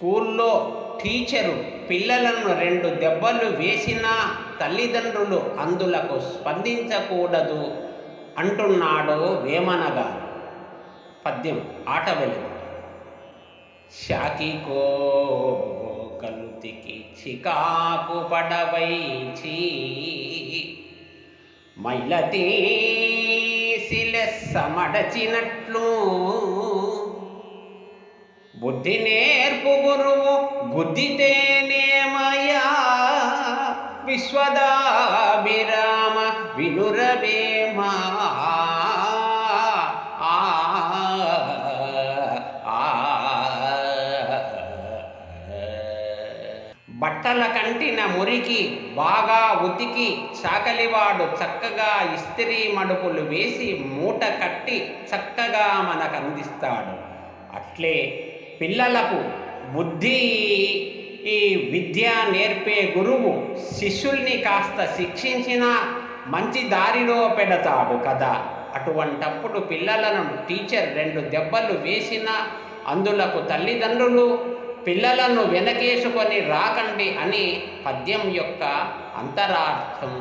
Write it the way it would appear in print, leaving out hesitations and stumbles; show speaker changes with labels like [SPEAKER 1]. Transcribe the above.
[SPEAKER 1] స్కూల్లో టీచరు పిల్లలను 2 దెబ్బలు వేసినా తల్లిదండ్రులు అందులకు స్పందించకూడదు అంటున్నాడు వేమన గారు. పద్యం ఆట వెలుగు. శాకికో కలుతికి చికాకు పడవైచి మైలతీసిలెస్స మడచినట్లు బుద్ధి నేర్పు గురువు గుద్దితేనేమయా విశ్వదాభిరామ వినురవేమా. బట్టల కంటిన మురికి బాగా ఉతికి చాకలివాడు చక్కగా ఇస్త్రీ మడుపులు వేసి మూట కట్టి చక్కగా మనకు అందిస్తాడు. అట్లే పిల్లలకు బుద్ధి విద్య నేర్పే గురువు శిష్యుల్ని కాస్త శిక్షించినా మంచి దారిలో పెడతాడు కదా. అటువంటప్పుడు పిల్లలను టీచర్ 2 దెబ్బలు వేసినా అందులకు తల్లిదండ్రులు పిల్లలను వెనకేసుకొని రాకండి అని పద్యం యొక్క అంతరార్థం.